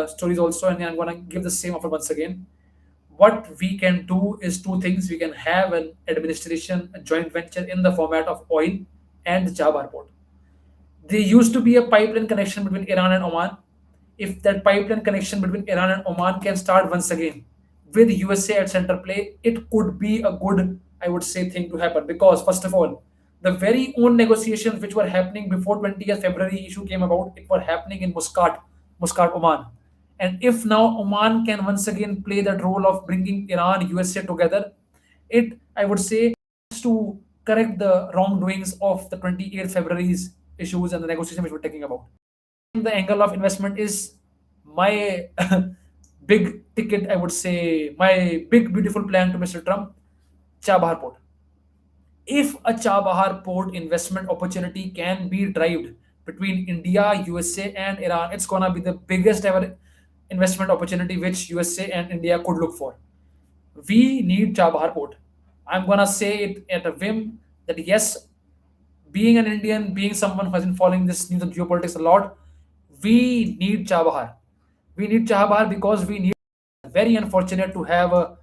stories also, and I'm gonna give the same offer once again. What we can do is two things. We can have an administration, a joint venture in the format of oil and the Chabahar port. There used to be a pipeline connection between Iran and Oman. If that pipeline connection between Iran and Oman can start once again with USA at center play, it could be a good, I would say, thing to happen. Because first of all, the very own negotiations which were happening before 20th February issue came about, it were happening in Muscat, Oman. And if now Oman can once again play that role of bringing Iran, USA together, it, I would say, to correct the wrongdoings of the 28th February's issues and the negotiation which we're talking about. The angle of investment is my big ticket, I would say, my big beautiful plan to Mr. Trump, Chabahar port. If a Chabahar port investment opportunity can be derived between India, USA, and Iran, it's gonna be the biggest ever investment opportunity which USA and India could look for. We need Chabahar port. I'm gonna say it at a whim that yes, being an Indian, being someone who has been following this news of geopolitics a lot, we need Chabahar. We need Chabahar because we need. Very unfortunate to have a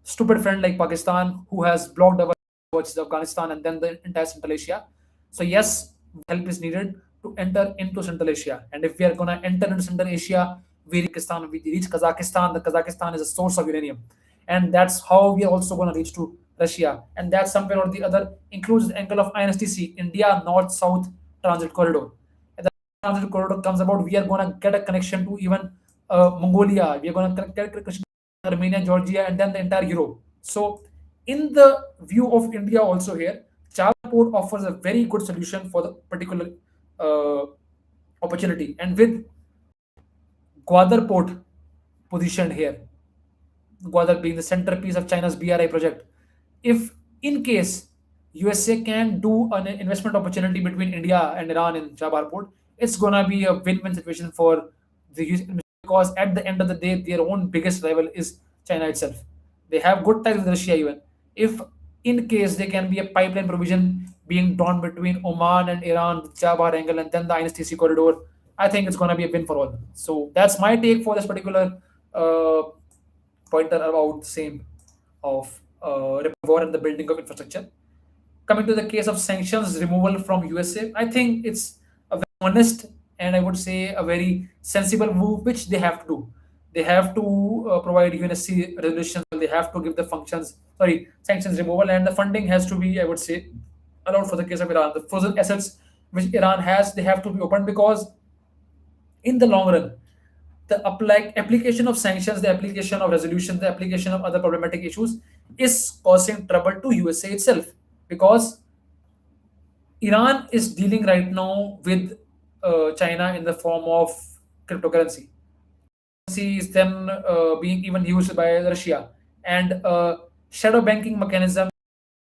stupid friend like Pakistan who has blocked our towards Afghanistan and then the entire Central Asia. So yes, help is needed to enter into Central Asia. And if we are gonna enter into Central Asia, we reach Pakistan, we reach Kazakhstan. The Kazakhstan is a source of uranium, and that's how we are also gonna reach to Russia. And that somewhere or the other includes the angle of INSTC, India North South Transit Corridor. And the transit corridor comes about, we are gonna get a connection to even Mongolia. We are gonna get a connection to Armenia, Georgia, and then the entire Europe. So, in the view of India, also here, Chava port offers a very good solution for the particular uh, opportunity. And with Gwadar port positioned here, Gwadar being the centerpiece of China's BRI project, if in case USA can do an investment opportunity between India and Iran in Chabahar port, it's gonna be a win-win situation for the US because at the end of the day, their own biggest rival is China itself. They have good ties with Russia even. If in case there can be a pipeline provision being drawn between Oman and Iran, the Chabahar angle, and then the INSTC corridor, I think it's gonna be a win for all. So that's my take for this particular uh, pointer about the same of war and the building of infrastructure. Coming to the case of sanctions removal from USA, I think it's a very honest and I would say a very sensible move which they have to do. They have to provide UNSC resolutions. They have to give the functions, sorry, sanctions removal, and the funding has to be, I would say, allowed for the case of Iran. The frozen assets which Iran has, they have to be opened because in the long run, the application of sanctions, the application of resolution, the application of other problematic issues is causing trouble to USA itself because Iran is dealing right now with China in the form of cryptocurrency. Currency is then being even used by Russia, and shadow banking mechanism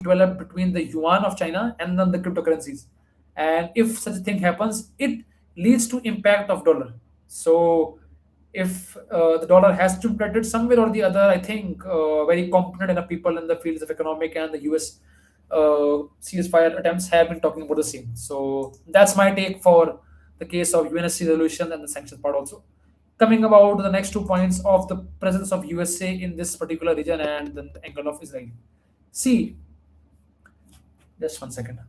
developed between the yuan of China and then the cryptocurrencies. And if such a thing happens, it leads to impact of dollar. So if the dollar has to be protected somewhere or the other, I think very competent enough people in the fields of economic and the US ceasefire attempts have been talking about the same. So that's my take for the case of UNSC resolution and the sanctions part also. Coming about the next 2 points of the presence of USA in this particular region and then the angle of Israel. See, just 1 second.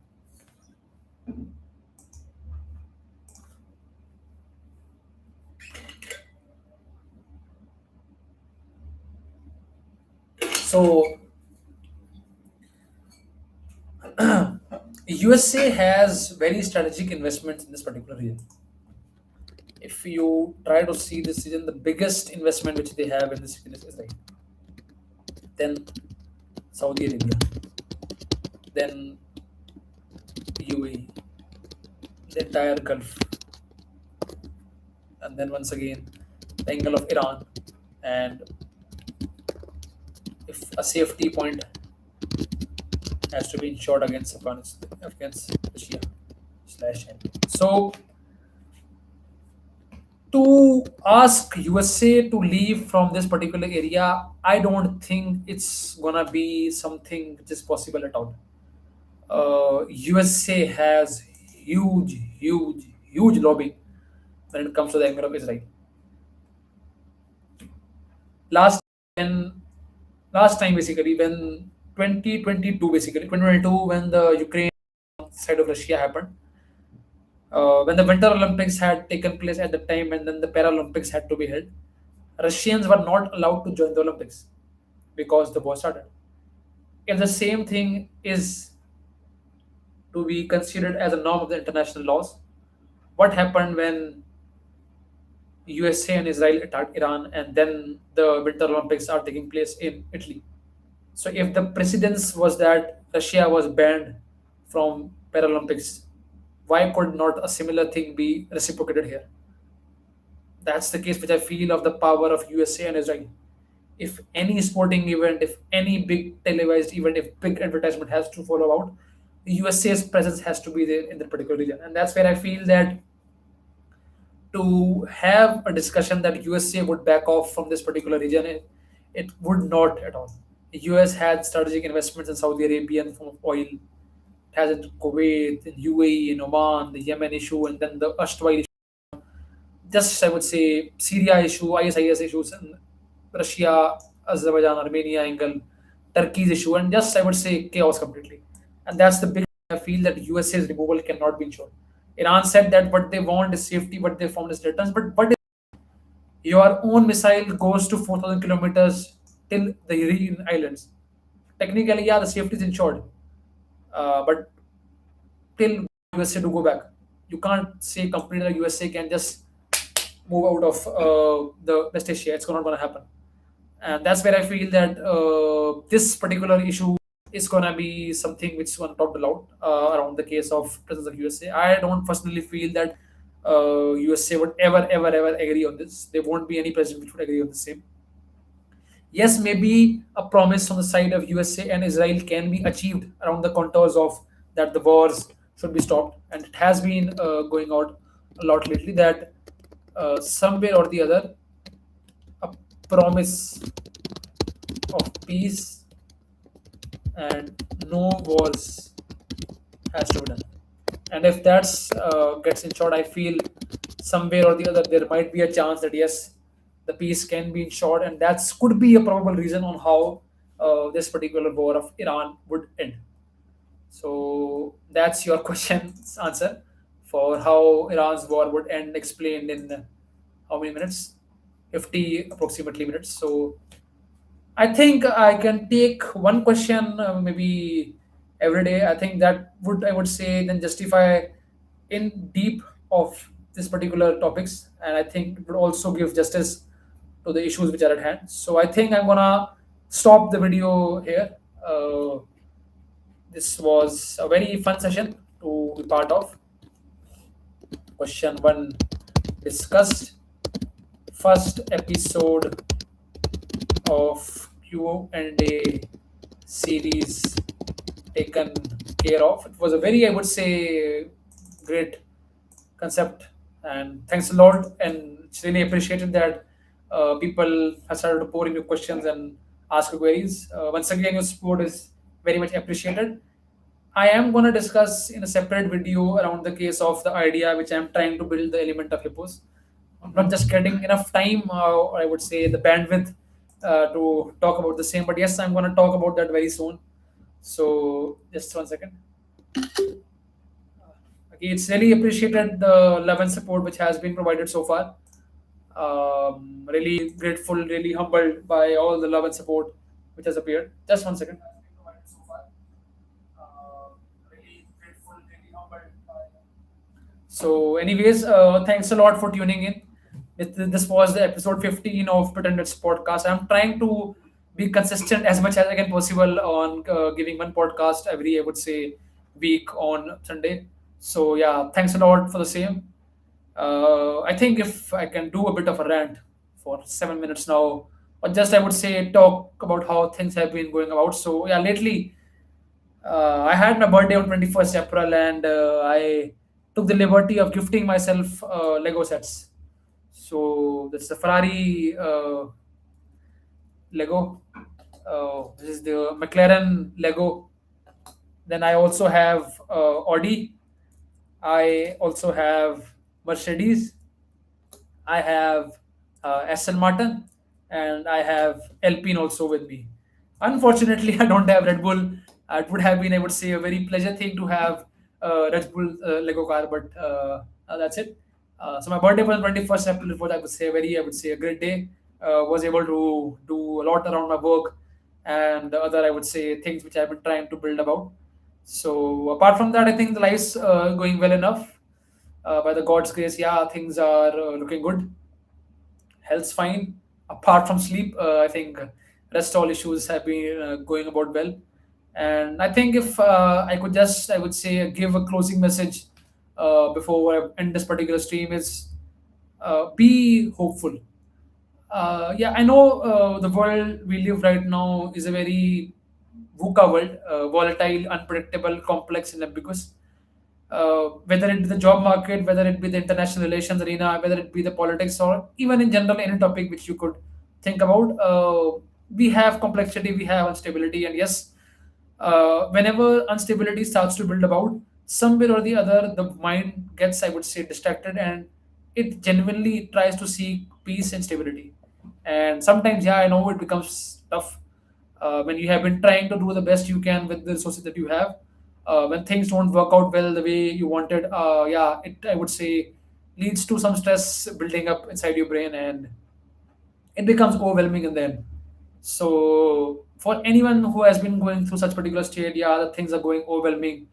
So USA has very strategic investments in this particular region. If you try to see this region, the biggest investment which they have in this region is Israel, then Saudi Arabia, then UAE, the entire Gulf, and then once again the angle of Iran, and if a safety point has to be ensured against Afghanistan, against Russia slash enemy. So to ask USA to leave from this particular area, I don't think it's gonna be something which is possible at all. USA has huge lobby when it comes to the angle of Israel. Last when last time basically when 2022 basically 2022 when the Ukraine side of Russia happened, when the Winter Olympics had taken place at the time and then the Paralympics had to be held, Russians were not allowed to join the Olympics because the war started. If the same thing is to be considered as a norm of the international laws, what happened when USA and Israel attacked Iran and then the Winter Olympics are taking place in Italy? So if the precedence was that Russia was banned from Paralympics, why could not a similar thing be reciprocated here? That's the case which I feel of the power of USA and Israel. If any sporting event, if any big televised event, if big advertisement has to follow out, the USA's presence has to be there in that particular region. And that's where I feel that to have a discussion that USA would back off from this particular region, it would not at all. US had strategic investments in Saudi Arabia in the form of oil. It has in Kuwait, in UAE, in Oman, the Yemen issue, and then the erstwhile just I would say Syria issue, ISIS issues, and Russia, Azerbaijan, Armenia angle, Turkey's issue, and just I would say chaos completely. And that's the big I feel that USA's removal cannot be ensured. Iran said that what they want is safety, what they found is returns, but what if your own missile goes to 4,000 kilometers till the Iranian islands? Technically, yeah, the safety is ensured, but till USA to go back, you can't say company like USA can just move out of the West Asia. It's not going to happen, and that's where I feel that this particular issue is going to be something which is going to talk a lot around the case of presence of USA. I don't personally feel that USA would ever agree on this. There won't be any president which would agree on the same. Yes, maybe a promise on the side of USA and Israel can be achieved around the contours of that the wars should be stopped, and it has been going out a lot lately that somewhere or the other a promise of peace and no wars has to be done. And if that's gets ensured, I feel somewhere or the other there might be a chance that yes, the peace can be ensured, and that could be a probable reason on how this particular war of Iran would end. So that's your question's answer for how Iran's war would end, explained in how many minutes? 50 approximately minutes. So I think I can take one question maybe every day. I think that would I would say then justify in deep of this particular topics, and I think it would also give justice to the issues which are at hand. So I think I'm gonna stop the video here. This was a very fun session to be part of. Question one discussed. First episode of Q&A series taken care of. It was a very, I would say, great concept, and thanks a lot. And it's really appreciated that people have started to pour in your questions and ask queries. Once again, your support is very much appreciated. I am going to discuss in a separate video around the case of the idea which I'm trying to build the element of hippos. I'm not just getting enough time, or I would say the bandwidth to talk about the same. But yes, I'm going to talk about that very soon. So just 1 second. Okay, it's really appreciated the love and support which has been provided so far. Really grateful, really humbled by all the love and support which has appeared. Just 1 second. So, anyways, thanks a lot for tuning in. This was the episode 15 of Pretenders podcast. I'm trying to be consistent as much as I can possible on giving one podcast every, I would say, week on Sunday. So, yeah, thanks a lot for the same. I think if I can do a bit of a rant for 7 minutes now, or just I would say talk about how things have been going about. So, yeah, lately I had my birthday on 21st April, and I took the liberty of gifting myself Lego sets. So that's the Ferrari Lego. This is the McLaren Lego. Then I also have Audi. I also have Mercedes. I have Aston Martin, and I have Alpine also with me. Unfortunately, I don't have Red Bull. It would have been, I would say, a very pleasure thing to have Red Bull Lego car, but that's it. So my birthday was on 21st April. It was, I would say, I would say, a great day. Was able to do a lot around my work and the other, I would say, things which I've been trying to build about. So apart from that, I think the life's going well enough. By the God's grace, yeah, things are looking good. Health's fine. Apart from sleep, I think rest all issues have been going about well. And I think if I could just, I would say, give a closing message before I end this particular stream is be hopeful. Yeah, I know the world we live right now is a very VUCA world, volatile, unpredictable, complex, and ambiguous. Whether it be the job market, whether it be the international relations arena, whether it be the politics, or even in general any topic which you could think about. we have complexity, we have instability, and yes, whenever instability starts to build about, somewhere or the other, the mind gets, I would say, distracted, and it genuinely tries to seek peace and stability. And sometimes, yeah, I know it becomes tough when you have been trying to do the best you can with the resources that you have. When things don't work out well the way you wanted, yeah, it, I would say, leads to some stress building up inside your brain, and it becomes overwhelming in the end. So for anyone who has been going through such particular state, yeah, the things are going overwhelming,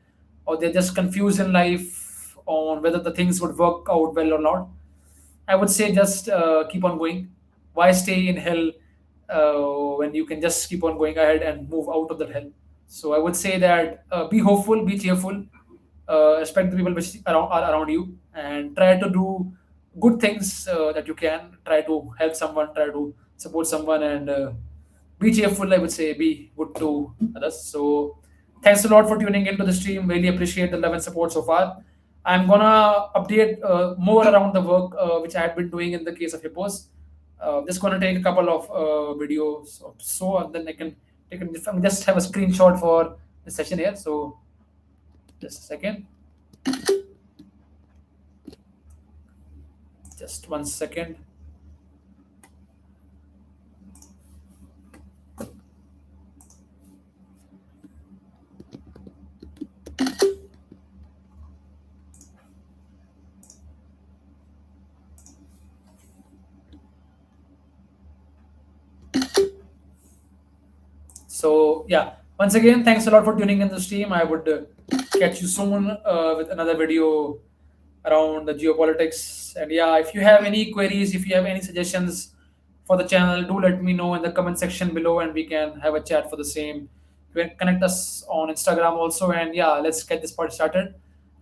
or they're just confused in life on whether the things would work out well or not. I would say just keep on going. Why stay in hell when you can just keep on going ahead and move out of that hell? So I would say that be hopeful, be cheerful, respect the people which are around you, and try to do good things that you can. Try to help someone, try to support someone, and be cheerful. I would say be good to others. So thanks a lot for tuning into the stream. Really appreciate the love and support so far. I'm gonna update more around the work which I had been doing in the case of hippos. Just gonna take a couple of videos or so, and then I can just have a screenshot for the session here. So just a second, just 1 second. So yeah, once again, thanks a lot for tuning in the stream. I would catch you soon with another video around the geopolitics. And yeah, if you have any queries, if you have any suggestions for the channel, do let me know in the comment section below, and we can have a chat for the same. You can connect us on Instagram also, and yeah, let's get this part started.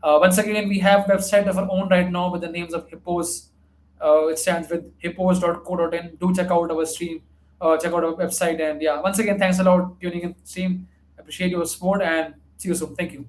Once again, we have website of our own right now with the names of hippos. It stands with hippos.co.in. Do check out our stream, check out our website, and yeah, once again, thanks a lot tuning in stream. Appreciate your support, and see you soon. Thank you.